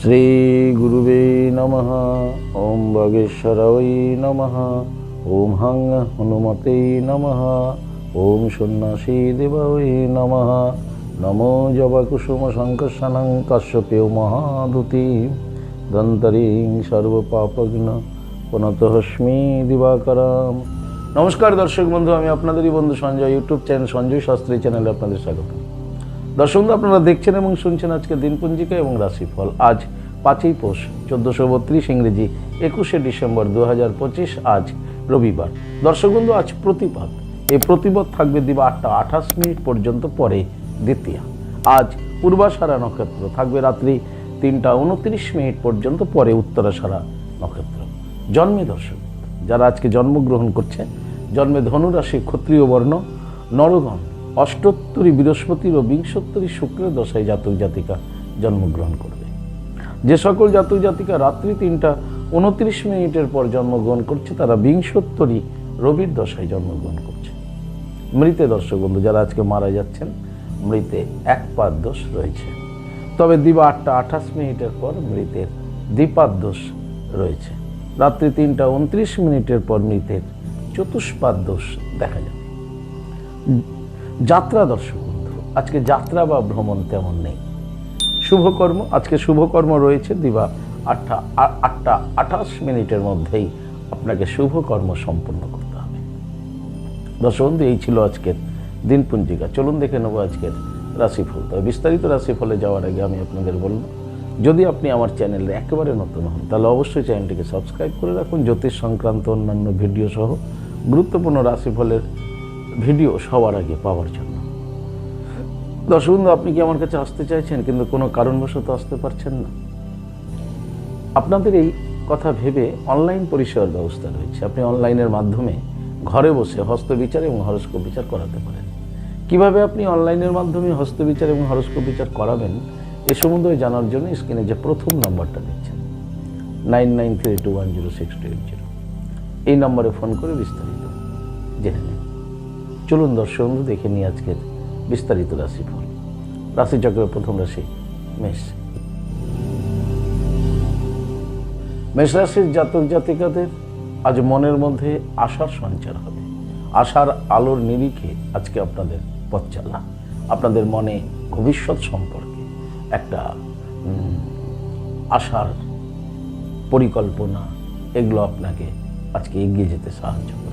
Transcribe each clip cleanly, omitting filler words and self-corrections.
শ্রীগুরুবে নমঃ। ওম বাগেশ্বরায় নমঃ। ওম হাং হনুমতে নমঃ। ওম সন্ন্যাসী দেবায় নমঃ। নমো জবাকুসুম শঙ্কর্ষণং কাশ্যপেয় মহাদূতি দন্তরিং সর্বপাপঘ্ন প্রণতহস্মি দিবাকরম। নমস্কার দর্শক বন্ধু, আমি আপনাদেরই বন্ধু সঞ্জয়। ইউটিউব চ্যানেল সঞ্জয় শাস্ত্রী চ্যানেলে আপনাদের স্বাগত। দর্শক বন্ধু, আপনারা দেখছেন এবং শুনছেন আজকে দিনপঞ্জিকা এবং রাশিফল। আজ 5ই পৌষ 1432 ইংরেজি 21শে ডিসেম্বর 2025, আজ রবিবার। দর্শক বন্ধু, আজ প্রতিপদ। এই প্রতিপদ থাকবে দিবা 8টা 28 মিনিট পর্যন্ত, পরে দ্বিতীয়া। আজ পূর্বাষাঢ়া নক্ষত্র থাকবে রাত্রি 3টা 29 মিনিট পর্যন্ত, পরে উত্তরাষাঢ়া নক্ষত্র। জন্মে দর্শক যারা আজকে জন্মগ্রহণ করছে, জন্মে ধনুরাশি, ক্ষত্রিয় বর্ণ, নরগণ, অষ্টোত্তরী বৃহস্পতির ও বিংশোত্তরী শুক্রের দশায় জাতক জাতিকা জন্মগ্রহণ করবে। যে সকল জাতক জাতিকা রাত্রি 3টা 29 মিনিটের পর জন্মগ্রহণ করছে, তারা বিংশোত্তরী রবির দশায় জন্মগ্রহণ করছে। মৃতে দর্শক বন্ধু যারা আজকে মারা যাচ্ছেন, মৃতে এক পাদ দোষ রয়েছে। তবে দিবা 8টা 28 মিনিটের পর মৃতের দ্বিপাদ দোষ রয়েছে। রাত্রি 3টা 29 মিনিটের পর মৃতের চতুষ্পাদ দোষ দেখা যাবে। যাত্রা দর্শক বন্ধু, আজকে যাত্রা বা ভ্রমণ তেমন নেই। শুভকর্ম, আজকে শুভকর্ম রয়েছে দিবা 8টা 28 মিনিটের মধ্যেই আপনাকে শুভকর্ম সম্পন্ন করতে হবে। দর্শক বন্ধু, এই ছিল আজকের দিনপঞ্জিকা। চলুন দেখে নেব আজকের রাশিফল। তবে বিস্তারিত রাশিফলে যাওয়ার আগে আমি আপনাদের বলব, যদি আপনি আমার চ্যানেলে একেবারে নতুন হন, তাহলে অবশ্যই চ্যানেলটিকে সাবস্ক্রাইব করে রাখুন। জ্যোতিষ সংক্রান্ত অন্যান্য ভিডিও সহ গুরুত্বপূর্ণ রাশিফলের ভিডিও সবার আগে পাওয়ার জন্য। দর্শক বন্ধু, আপনি কি আমার কাছে আসতে চাইছেন কিন্তু কোনো কারণবশত আসতে পারছেন না? আপনাদের এই কথা ভেবে অনলাইন পরিষেবার ব্যবস্থা রয়েছে। আপনি অনলাইনের মাধ্যমে ঘরে বসে হস্তবিচার এবং হরস্কোপ বিচার করাতে পারেন। কিভাবে আপনি অনলাইনের মাধ্যমে হস্তবিচার এবং হরস্কোপ বিচার করাবেন, এ সম্বন্ধে জানার জন্য স্ক্রিনে যে প্রথম নাম্বারটা দেখছেন 9932106280, এই নম্বরে ফোন করে বিস্তারিত জেনে নিন। চলুন দর্শক বন্ধু, দেখে নিই আজকের বিস্তারিত রাশিফল। রাশিচক্রের প্রথম রাশি মেষ। মেষ রাশির জাতক জাতিকাদের আজ মনের মধ্যে আশার সঞ্চার হবে। আশার আলোর নিরিখে আজকে আপনাদের পথ চলা। আপনাদের মনে ভবিষ্যৎ সম্পর্কে একটা আশার পরিকল্পনা, এগুলো আপনাকে আজকে এগিয়ে যেতে সাহায্য করবে।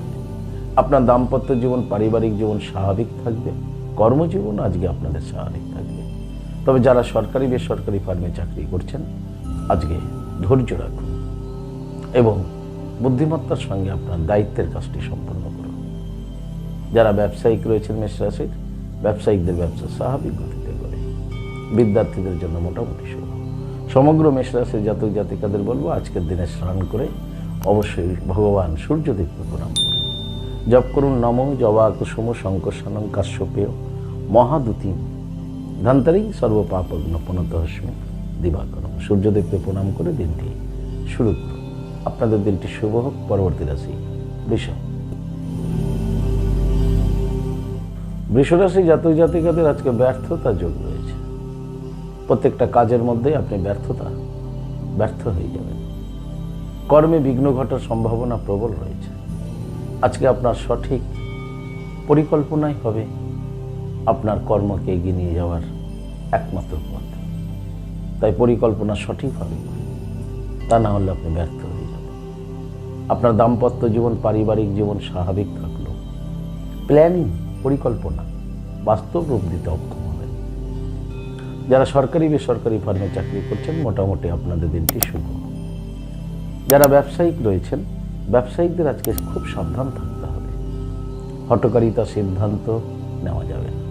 আপনার দাম্পত্য জীবন, পারিবারিক জীবন স্বাভাবিক থাকবে। কর্মজীবন আজকে আপনাদের স্বাভাবিক থাকবে। তবে যারা সরকারি বেসরকারি ফার্মে চাকরি করছেন, আজকে ধৈর্য রাখুন এবং বুদ্ধিমত্তার সঙ্গে আপনার দায়িত্বের কাজটি সম্পন্ন করুন। যারা ব্যবসায়িক রয়েছেন মেষ রাশির, ব্যবসায়িকদের ব্যবসা স্বাভাবিক গতিতে করে। বিদ্যার্থীদের জন্য মোটামুটি শুভ। সমগ্র মেষ রাশির জাতক জাতিকাদের বলবো, আজকের দিনে স্নান করে অবশ্যই ভগবান সূর্যদেবকে প্রণাম করুন। জপ করুন নমো জবাকুসুম শঙ্কর্ষণং কাশ্যপেয় মহাদূতি ধন্তরিং সর্বপাপঘ্ন প্রণতহস্মি দিবাকরম। সূর্যদেবকে প্রণাম করে দিনটি শুরু করুন। আপনাদের দিনটি শুভ হোক। পরবর্তী রাশি বৃষ। বৃষ রাশি জাতক জাতিকাদের আজকে ব্যর্থতা যোগ রয়েছে। প্রত্যেকটা কাজের মধ্যেই আপনি ব্যর্থ হয়ে যাবেন। কর্মে বিঘ্ন ঘটার সম্ভাবনা প্রবল রয়েছে। আজকে আপনার সঠিক পরিকল্পনাই হবে আপনার কর্মকে এগিয়ে নিয়ে যাওয়ার একমাত্র পথ। তাই পরিকল্পনা সঠিকভাবে করুন, তা না হলে আপনি ব্যর্থ হয়ে যাবেন। আপনার দাম্পত্য জীবন, পারিবারিক জীবন স্বাভাবিক থাকলেও প্ল্যানিং, পরিকল্পনা বাস্তব রূপ দিতে অক্ষম হবেন। যারা সরকারি বেসরকারি ফার্মে চাকরি করছেন, মোটামুটি আপনাদের দিনটি শুভ। যারা ব্যবসায়িক রয়েছেন, ব্যবসায়িকদের আজকে খুব সাবধান থাকতে হবে। হঠকারিতা সিদ্ধান্ত নেওয়া যাবে না।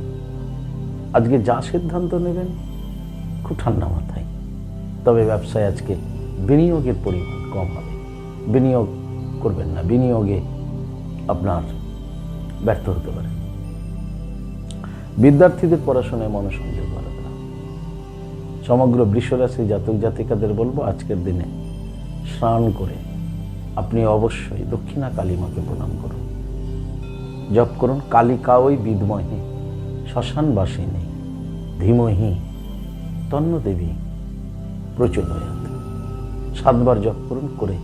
আজকে যা সিদ্ধান্ত নেবেন খুব ঠান্ডা মাথায়। তবে ব্যবসায় আজকে বিনিয়োগের পরিমাণ কম হবে। বিনিয়োগ করবেন না, বিনিয়োগে আপনার ব্যর্থ হতে পারে। বিদ্যার্থীদের পড়াশোনায় মনোসংযোগ বাড়াবে না। সমগ্র বৃষ রাশি জাতক জাতিকাদের বলবো, আজকের দিনে স্নান করে আপনি অবশ্যই দক্ষিণা কালী মাকে প্রণাম করুন। জপ করুন কালিকাওই বিদ্মহে শ্মশানবাসিনী ধীমহি তন্ন দেবী প্রচোদয়াৎ। 7 বার জপ করুন, করে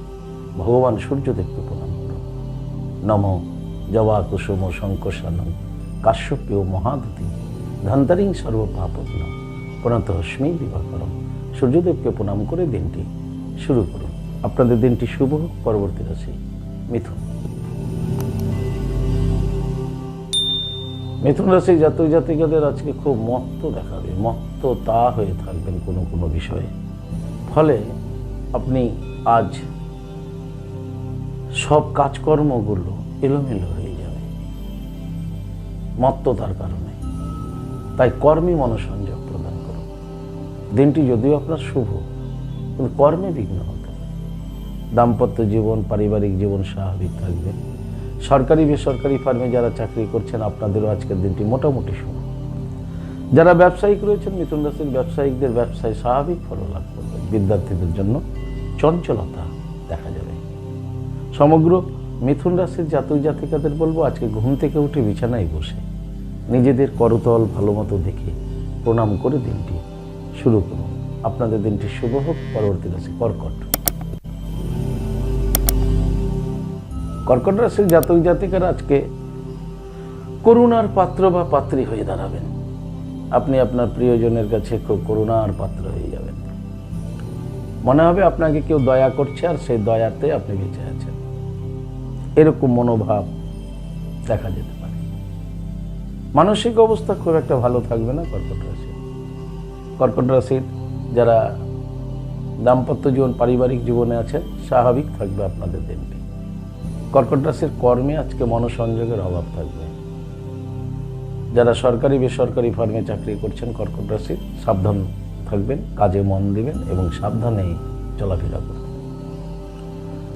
ভগবান সূর্যদেবকে প্রণাম করুন। নম জবা কুসুম শঙ্কশানং কাশ্যপেয় মহাদুতি ধন্তরিং সর্বপাপগ্ন প্রণতস্মৈ দিবাকরম। সূর্যদেবকে প্রণাম করে দিনটি শুরু করুন। আপনাদের দিনটি শুভ হোক। পরবর্তী রাশি মিথুন। মিথুন রাশি জাতক জাতিকাদের আজকে খুব মত্ত দেখাবে, মত্ততা হয়ে থাকবেন কোনো কোনো বিষয়ে। ফলে আপনি আজ সব কাজকর্মগুলো এলোমেলো হয়ে যাবে মত্ততার কারণে। তাই কর্মে মনোসংযোগ প্রদান করুন। দিনটি যদিও আপনার শুভ, কিন্তু কর্মে বিঘ্ন হতে পারে। দাম্পত্য জীবন, পারিবারিক জীবন স্বাভাবিক থাকবে। সরকারি বেসরকারি ফার্মে যারা চাকরি করছেন আপনাদেরও আজকের দিনটি মোটামুটি শুভ। যারা ব্যবসায়িক রয়েছেন মিথুন রাশির ব্যবসায়িকদের ব্যবসায় স্বাভাবিক ফল লাভ করবে। বিদ্যার্থীদের জন্য চঞ্চলতা দেখা যাবে। সমগ্র মিথুন রাশির জাতক জাতিকাদের বলবো আজকে ঘুম থেকে উঠে বিছানায় বসে নিজেদের করতল ভালো মতো দেখে প্রণাম করে দিনটি শুরু করুন। আপনাদের দিনটি শুভ হোক। পরবর্তী রাশি কর্কট। কর্কট রাশির জাতক জাতিকারা আজকে করুণার পাত্র বা পাত্রী হয়ে দাঁড়াবেন। আপনি আপনার প্রিয়জনের কাছে খুব করুণার পাত্র হয়ে যাবেন। মনে হবে আপনাকে কেউ দয়া করছে আর সেই দয়াতে আপনি বেঁচে আছেন, এরকম মনোভাব দেখা যেতে পারে। মানসিক অবস্থা খুব একটা ভালো থাকবে না কর্কট রাশি। কর্কট রাশির যারা দাম্পত্য জীবন, পারিবারিক জীবনে আছেন স্বাভাবিক থাকবে আপনাদের দিনটি। কর্কট রাশির কর্মে আজকে মনোসংযোগের অভাব থাকবে। যারা সরকারি বেসরকারি ফার্মে চাকরি করছেন কর্কট রাশির সাবধান থাকবেন, কাজে মন দিবেন এবং সাবধানে চলাফেরা করবেন।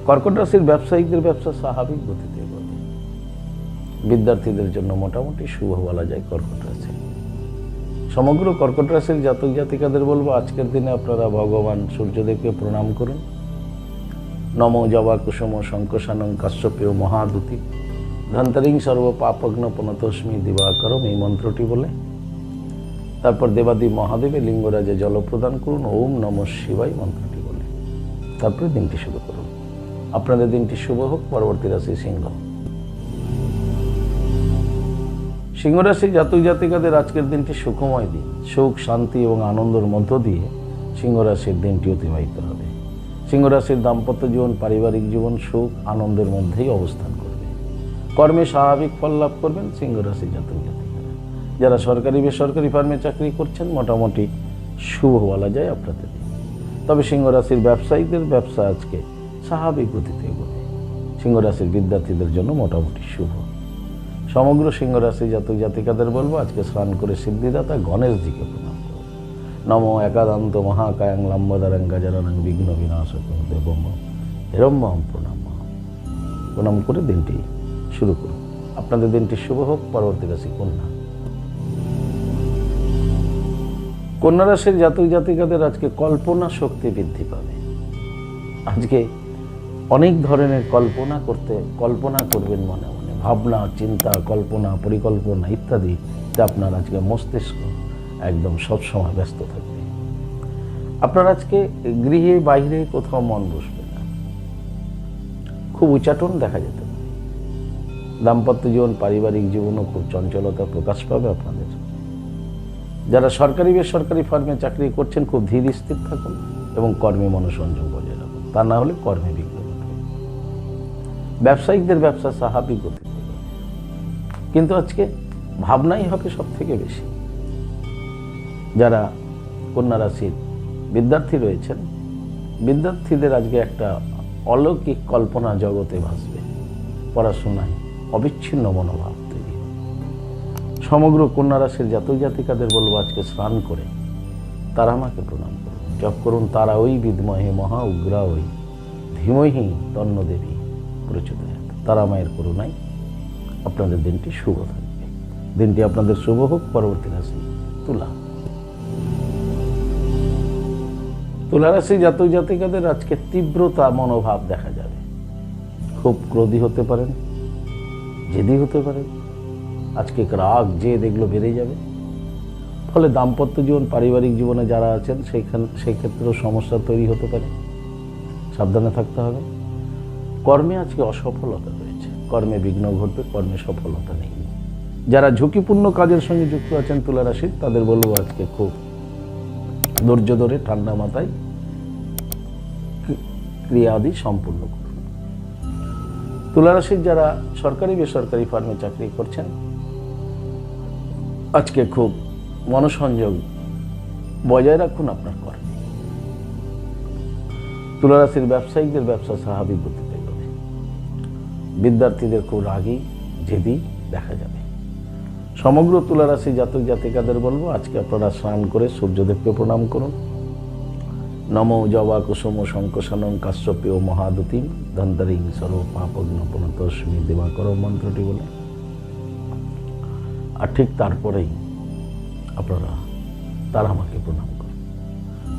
কর্কট রাশির ব্যবসায়িকদের ব্যবসা স্বাভাবিক গতিতে এগোবে। বিদ্যার্থীদের জন্য মোটামুটি শুভ বলা যায় কর্কট রাশি। সমগ্র কর্কট রাশির জাতক জাতিকাদের বলবো আজকের দিনে আপনারা ভগবান সূর্যদেবকে প্রণাম করুন। নম জবা কুসুম শঙ্কশানং কাশ্যপেয় মহাদুতি ধন্তরিং সর্ব পাপগ্ন প্রণতস্মৈ দিবাকরম, এই মন্ত্রটি বলে তারপর দেবাদি মহাদেবের লিঙ্গরাজে জল প্রদান করুন। ওম নমঃ শিবায় মন্ত্রটি বলে তারপরে দিনটি শুরু করুন। আপনাদের দিনটি শুভ হোক। পরবর্তী রাশি সিংহ। সিংহ রাশি জাতক জাতিকাদের আজকের দিনটি সুখময় দিন। সুখ, শান্তি এবং আনন্দের মধ্য দিয়ে সিংহ রাশির দিনটি অতিবাহিত হবে। সিংহ রাশির দাম্পত্য জীবন, পারিবারিক জীবন সুখ আনন্দের মধ্যেই অবস্থান করবে। কর্মে স্বাভাবিক ফল লাভ করবেন সিংহ রাশির জাতক জাতিকারা। যারা সরকারি বেসরকারি ফার্মে চাকরি করছেন মোটামুটি শুভ বলা যায় আপনাদের। তবে সিংহ রাশির ব্যবসায়িকদের ব্যবসা আজকে স্বাভাবিক গতিতে এগোবে। সিংহ রাশির বিদ্যার্থীদের জন্য মোটামুটি শুভ। সমগ্র সিংহ রাশি জাতক জাতিকাদের বলবো আজকে স্নান করে সিদ্ধিদাতা গণেশজিকে প্রণাম করুন। নম একাদান্ত মহাকায়ং লম্বদারং গজাননং বিঘ্ন বিনাশকং দেবম হিরম্যম প্রণাম করে দিনটি শুরু করুন। আপনাদের দিনটি শুভ হোক। পরবর্তী রাশি কন্যা। কন্যা রাশির জাতক জাতিকাদের আজকে কল্পনা শক্তি বৃদ্ধি পাবে। আজকে অনেক ধরনের কল্পনা করবেন মনে মনে, ভাবনা চিন্তা কল্পনা পরিকল্পনা ইত্যাদিতে আপনার আজকে মস্তিষ্ক একদম সবসময় ব্যস্ত থাকবে। আপনার আজকে গৃহে বাইরে কোথাও মন বসবে না, খুব উচাটন দেখা যেতে পারে। দাম্পত্য জীবন, পারিবারিক জীবনও খুব চঞ্চলতা প্রকাশ পাবে আপনাদের। যারা সরকারি বেসরকারি ফার্মে চাকরি করছেন খুব ধীর স্থির থাকুন এবং কর্মে মনোসংযোগ বজায় রাখুন, তা না হলে কর্মে বিঘ্ন ঘটবে। ব্যবসায়িকদের ব্যবসা স্বাভাবিক গতিতে, কিন্তু আজকে ভাবনাই হবে সব থেকে বেশি। যারা কন্যা রাশির বিদ্যার্থী রয়েছেন বিদ্যার্থীদের আজকে একটা অলৌকিক কল্পনা জগতে ভাসবে। পড়াশোনায় অবিচ্ছিন্ন মনোভাব তৈরি হবে। সমগ্র কন্যা রাশির জাতক জাতিকাদের বলবো আজকে স্নান করে তারামাকে প্রণাম করুন, জপ করুন তারা ওই বিদ্মহে মহা উগ্রা ওই ধীমহি তন্ন দেবী প্রচোদয়াৎ। তারা মায়ের করুণায় আপনাদের দিনটি শুভ থাকবে। দিনটি আপনাদের শুভ হোক। পরবর্তী রাশি তুলা। তুলা রাশি জাতক জাতিকাদের আজকে তীব্রতা মনোভাব দেখা যাবে। খুব ক্রোধী হতে পারেন, জেদি হতে পারেন। আজকে রাগ জেদ এগুলো বেড়ে যাবে। ফলে দাম্পত্য জীবন, পারিবারিক জীবনে যারা আছেন সেই ক্ষেত্রেও সমস্যা তৈরি হতে পারে, সাবধানে থাকতে হবে। কর্মে আজকে অসফলতা রয়েছে, কর্মে বিঘ্ন ঘটবে, কর্মে সফলতা নেই। যারা ঝুঁকিপূর্ণ কাজের সঙ্গে যুক্ত আছেন তুলা রাশির, তাদের বলবো আজকে খুব ধৈর্য ধরে ঠান্ডা মাথায় ক্রিয়াদি সম্পূর্ণ করুন। তুলা রাশির যারা সরকারি বেসরকারি ফার্মে চাকরি করছেন, আজকে খুব মনোসংযোগ বজায় রাখুন আপনার কর্মে। তুলা রাশির ব্যবসায়িকদের ব্যবসা স্বাভাবিক গতিতে এগোবে। বিদ্যার্থীদের খুব রাগী জেদি দেখা যাবে। সমগ্র তুলা রাশি জাতক জাতিকাদের বলবো আজকে আপনারা স্নান করে সূর্যদেবকে প্রণাম করুন। নমো জবা কুসুম শঙ্কশানং কাশ্যপেয় মহাদুতিম ধন্তরিং সর্ব পাপগ্ন প্রণতস্মি দিবাকর মন্ত্রটি বলে, আর ঠিক তারপরেই আপনারা তারা আমাকে প্রণাম করুন।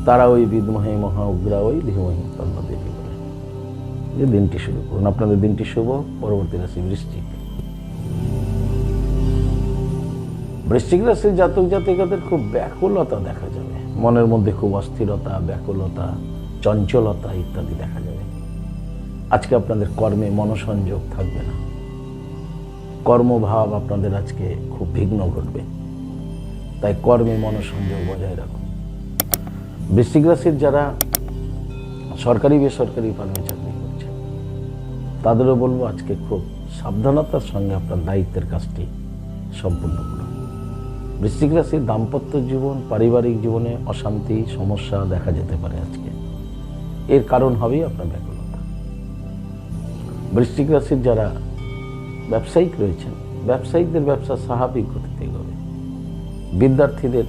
তারা ওই বিদ্মহে মহা উগ্রা ওই ধীমহি তন্নদেবী বলে যে দিনটি শুরু করুন। আপনাদের দিনটি শুভ। পরবর্তী রাশি বৃশ্চিক। বৃশ্চিক রাশির জাতক জাতিকাদের খুব ব্যাকুলতা দেখা যাবে, মনের মধ্যে খুব অস্থিরতা, ব্যাকুলতা, চঞ্চলতা ইত্যাদি দেখা যাবে। আজকে আপনাদের কর্মে মনোসংযোগ থাকবে না, কর্মভাব আপনাদের আজকে খুব বিঘ্ন ঘটবে, তাই কর্মে মনোসংযোগ বজায় রাখুন। বৃশ্চিক রাশির যারা সরকারি বেসরকারি ফার্মে চাকরি করছেন, তাদেরও বলবো আজকে খুব সাবধানতার সঙ্গে আপনার দায়িত্বের কাজটি সম্পূর্ণ করুন। বৃশ্চিক রাশির দাম্পত্য জীবন, পারিবারিক জীবনে অশান্তি, সমস্যা দেখা যেতে পারে আজকে। এর কারণ হবেই আপনার ব্যাকুলতা। বৃশ্চিক রাশির যারা ব্যবসায়িক রয়েছেন, ব্যবসায়িকদের ব্যবসা স্বাভাবিক গতিতে এগোবে। বিদ্যার্থীদের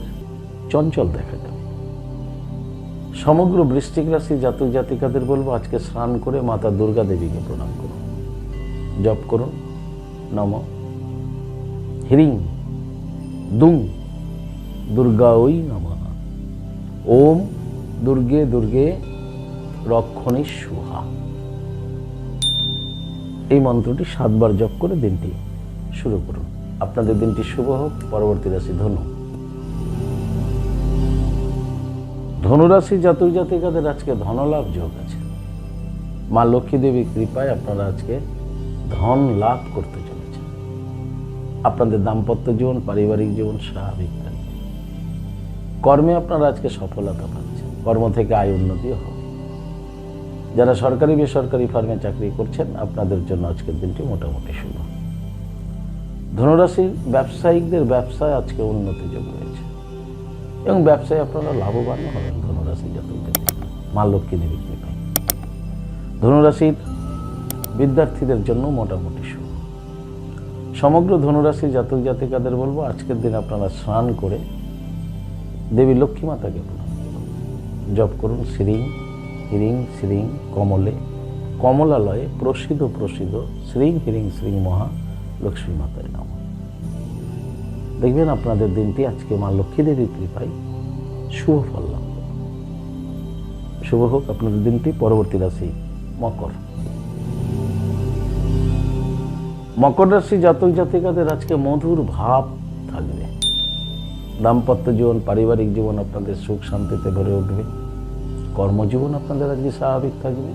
চঞ্চল দেখা যাবে। সমগ্র বৃশ্চিক রাশির জাতক জাতিকাদের বলবো আজকে স্নান করে মাতা দুর্গা দেবীকে প্রণাম করুন। জপ করুন নম হ্রিং দুং দুর্গা ওই নমঃ। ওম দুর্গে দুর্গে রক্ষণী সুহা। এই মন্ত্রটি 7 বার জপ করে দিনটি শুরু করুন। আপনাদের দিনটি শুভ হোক। পরবর্তী রাশি ধনু। ধনুরাশি জাতক জাতিকাদের আজকে ধনলাভ যোগ আছে। মা লক্ষ্মী দেবীর কৃপায় আপনারা আজকে ধন লাভ করতে চলেছেন। আপনাদের দাম্পত্য জীবন, পারিবারিক জীবন স্বাভাবিক থাকবে। কর্মে আপনারা আজকে সফলতা পাচ্ছেন, কর্ম থেকে আয় উন্নতিও হবে। যারা সরকারি বেসরকারি ফার্মে চাকরি করছেন, আপনাদের জন্য আজকের দিনটি মোটামুটি শুভ। ধনুরাশির ব্যবসায়িকদের ব্যবসায় আজকে উন্নতি যোগ রয়েছে এবং ব্যবসায় আপনারা লাভবান হবেন। ধনুরাশি জাতক জাতিকা মা লক্ষ্মী দেবীর কৃপায়। ধনুরাশির বিদ্যার্থীদের জন্য মোটামুটি শুভ। সমগ্র ধনুরাশি জাতক জাতিকাদের বলবো আজকের দিন আপনারা স্নান করে দেবী লক্ষ্মী মাতাকে প্রণাম করুন। জপ করুন শ্রীং হ্রিং শ্রীং কমলে কমলালয়ে প্রসিদ্ধ শ্রীং হ্রিং শ্রীং মহা লক্ষ্মী মাতায় নাম। দেখবেন আপনাদের দিনটি আজকে মা লক্ষ্মী দেবীর কৃপায় শুভ ফল লাভ করুন। শুভ হোক আপনাদের দিনটি। পরবর্তী রাশি মকর। মকর রাশি জাতক জাতিকাদের আজকে মধুর ভাব থাকবে। দাম্পত্য জীবন, পারিবারিক জীবন আপনাদের সুখ শান্তিতে ভরে উঠবে। কর্মজীবন আপনাদের আজকে স্বাভাবিক থাকবে।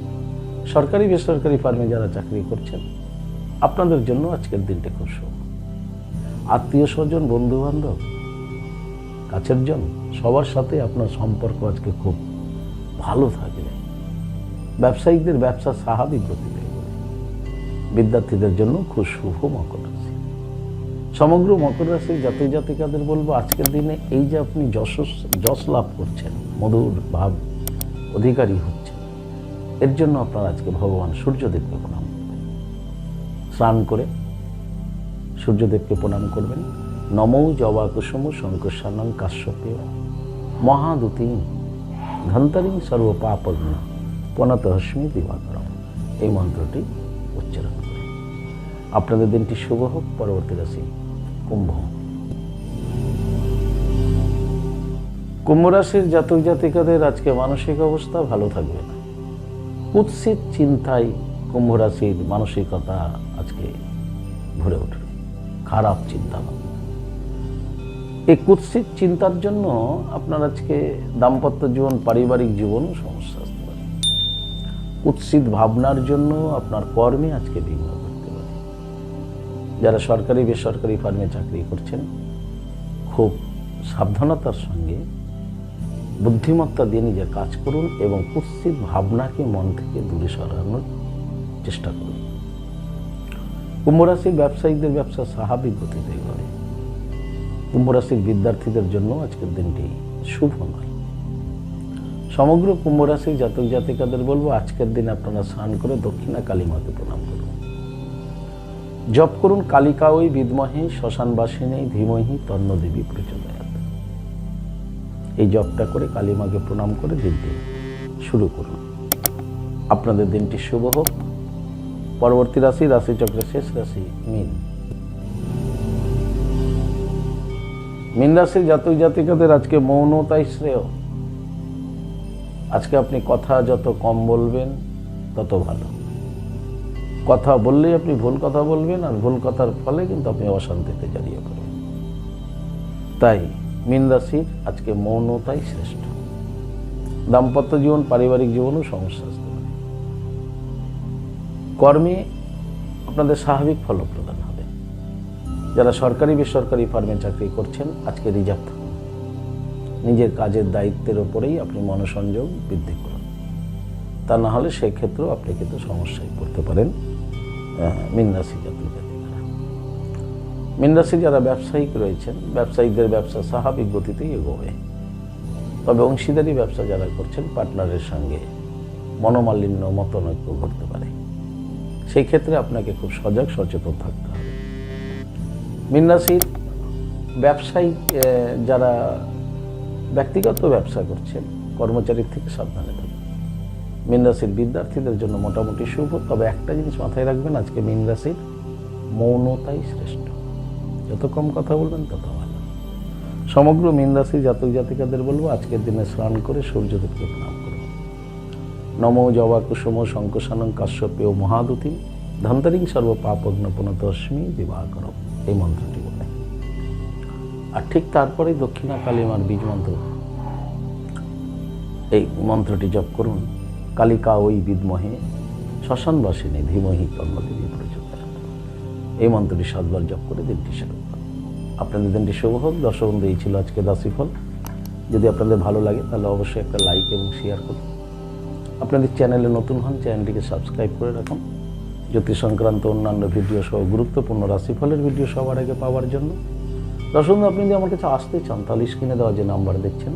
সরকারি বেসরকারি ফার্মে যারা চাকরি করছেন, আপনাদের জন্য আজকের দিনটি খুব শুভ। আত্মীয় স্বজন, বন্ধু বান্ধব, কাছের জন সবার সাথে আপনার সম্পর্ক আজকে খুব ভালো থাকবে। ব্যবসায়িকদের ব্যবসা স্বাভাবিক গতিতে এগোবে। বিদ্যার্থীদের জন্য খুব শুভ মকর রাশি। সমগ্র মকর রাশির জাতক জাতিকাদের বলবো আজকের দিনে এই যে আপনি যশ লাভ করছেন, মধুর ভাব অধিকারী হচ্ছেন, এর জন্য আপনারা আজকে ভগবান সূর্যদেবকে প্রণাম করবেন। স্নান করে সূর্যদেবকে প্রণাম করবেন। নমো জবা কুসুম শঙ্কশানং কাশ্যপেয় মহাদুতিং ধন্তরিং সর্ব পাপগ্ন প্রণতস্মি দিবাকরম। এই মন্ত্রটি উচ্চারণ করে আপনাদের দিনটি শুভ হোক। পরবর্তী রাশি কুম্ভ। কুম্ভ রাশির জাতক জাতিকাদের আজকে মানসিক অবস্থা ভালো থাকবে না। কুৎসিত চিন্তায় কুম্ভ রাশির মানসিকতা আজকে ভরে উঠবে। খারাপ চিন্তা ভাবনা, এই কুৎসিত চিন্তার জন্য আপনার আজকে দাম্পত্য জীবন, পারিবারিক জীবনও সমস্যা আসতে পারে। কুৎসিত ভাবনার জন্য আপনার কর্মে আজকে বিঘ্ন করতে পারে। যারা সরকারি বেসরকারি ফার্মে চাকরি করছেন, খুব সাবধানতার সঙ্গে বুদ্ধিমত্তা দিয়ে নিজের কাজ করুন এবং কুৎসিত ভাবনাকে মন থেকে দূরে সরানোর চেষ্টা করুন। কুম্ভ রাশির ব্যবসায়ীদের ব্যবসা স্বাভাবিক গতিতে এগোবে। কুম্ভ রাশির বিদ্যার্থীদের জন্য আজকের দিনটি শুভ নয়। সমগ্র কুম্ভ রাশির জাতক জাতিকাদের বলবো, আজকের দিন আপনারা স্নান করে দক্ষিণা কালী মাকে প্রণাম করুন। জপ করুন কালিকা ওই বিদ্মহে শ্মশানবাসিনী ধীমহি তন্ন দেবী প্রচোদয়াৎ। এই জপটা করে কালী মাকে প্রণাম করে দিনটি শুরু করুন। আপনাদের দিনটি শুভ হোক। পরবর্তী রাশি, রাশিচক্রের শেষ রাশি মীন। মীন রাশির জাতক জাতিকাদের আজকে মৌনতাই শ্রেয়। আজকে আপনি কথা যত কম বলবেন তত ভালো। কথা বললেই আপনি ভুল কথা বলবেন, আর ভুল কথার ফলে কিন্তু আপনি অশান্তিতে জড়িয়ে পড়বেন। তাই মীন রাশির আজকে মৌনতাই শ্রেষ্ঠ। দাম্পত্য জীবন, পারিবারিক জীবনও সমস্যা আসতে পারে। কর্মে আপনাদের স্বাভাবিক ফল প্রদান হবে। যারা সরকারি বেসরকারি ফার্মে চাকরি করছেন, আজকে রিজার্ভ থাকুন। নিজের কাজের দায়িত্বের ওপরেই আপনি মনোসংযোগ বৃদ্ধি করুন। তা না হলে সেক্ষেত্রেও আপনি কিন্তু সমস্যায় পড়তে পারেন। মীন রাশি জাতক জাতিকারা, মীন রাশি যারা ব্যবসায়িক রয়েছেন, ব্যবসায়িকদের ব্যবসা স্বাভাবিক গতিতেই এগোবে। তবে অংশীদারি ব্যবসা যারা করছেন, পার্টনারের সঙ্গে মনোমালিন্য, মতনৈক্য ঘটতে পারে। সেই ক্ষেত্রে আপনাকে খুব সজাগ সচেতন থাকতে হবে। মীন রাশির ব্যবসায়ী যারা ব্যক্তিগত ব্যবসা করছেন, কর্মচারীর থেকে সাবধানে থাকুন। মীন রাশির বিদ্যার্থীদের জন্য মোটামুটি শুভ। তবে একটা জিনিস মাথায় রাখবেন, আজকে মীন রাশির মৌনতাই শ্রেষ্ঠ। যত কম কথা বলবেন তত ভালো। সমগ্র মীন রাশির জাতক জাতিকাদের বলবো, আজকের দিনে স্নান করে সূর্যদেবকে প্রণাম করুন। নমো জবা কুসুম শঙ্কশানং কাশ্যপেয় মহাদুতি ধন্তরিং সর্ব পাপগ্ন পুনতস্মি বিবাহ করো, এই মন্ত্রটি বলে। আর ঠিক তারপরে দক্ষিণা কালী মার বীজ মন্ত্র, এই মন্ত্রটি জপ করুন। কালিকা ওই বিদ্মহে শ্মশানবাসিনী ধীমহি তন্ন দেবী প্রচোদয়াৎ। এই মন্ত্রটি 7 বার জপ করে দিনটি শুরু করুন। আপনাদের দিনটি শুভ হোক। দর্শক বন্ধু, এই ছিল আজকে রাশিফল। যদি আপনাদের ভালো লাগে তাহলে অবশ্যই একটা লাইক এবং শেয়ার করুন। আপনাদের চ্যানেলে নতুন হন, চ্যানেলটিকে সাবস্ক্রাইব করে রাখুন। জ্যোতিষ সংক্রান্ত অন্যান্য ভিডিও সহ গুরুত্বপূর্ণ রাশিফলের ভিডিও সবার আগে পাওয়ার জন্য। দর্শক, আপনি যদি আমার কাছে আসতে চান তাহলে স্ক্রিনে দেওয়া যে নাম্বার দেখছেন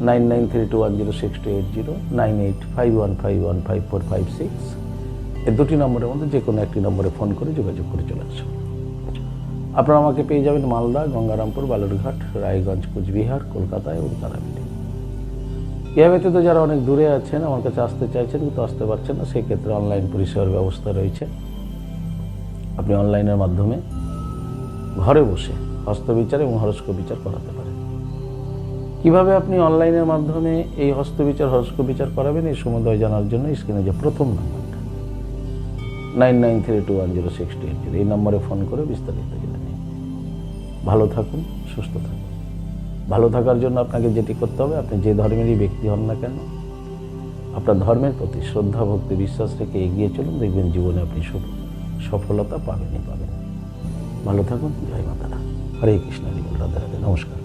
9932106280, 9851515456, এই দুটি নম্বরের মধ্যে যে কোনো একটি নম্বরে ফোন করে যোগাযোগ করে চলে আসুন। আপনারা আমাকে পেয়ে যাবেন মালদা, গঙ্গারামপুর, বালুরঘাট, রায়গঞ্জ, কুচবিহার, কলকাতা এবং তারাপীঠে। এ ব্যতীত যারা অনেক দূরে আছেন, আমার কাছে আসতে চাইছেন কিন্তু আসতে পারছেন না, সেক্ষেত্রে অনলাইন পরিষেবার ব্যবস্থা রয়েছে। আপনি অনলাইনের মাধ্যমে ঘরে বসে হস্তবিচার এবং হরস্কোপ বিচার করাতে পারেন। কিভাবে আপনি অনলাইনের মাধ্যমে এই হস্তবিচার, হরস্কোপ বিচার করাবেন, এই সমুদয় জানার জন্য স্ক্রিনে যে প্রথম নাম্বারটা 9932106280, এই নম্বরে ফোন করে বিস্তারিত জেনে নিন। ভালো থাকুন, সুস্থ থাকুন। ভালো থাকার জন্য আপনাকে যেটি করতে হবে, আপনি যে ধর্মেরই ব্যক্তি হন না কেন, আপনার ধর্মের প্রতি শ্রদ্ধা, ভক্তি, বিশ্বাস রেখে এগিয়ে চলুন। দেখবেন জীবনে আপনি সফলতা পাবেনই পাবেন। ভালো থাকুন। জয় মাতারা। হরে কৃষ্ণ। রাধে রাধে। নমস্কার।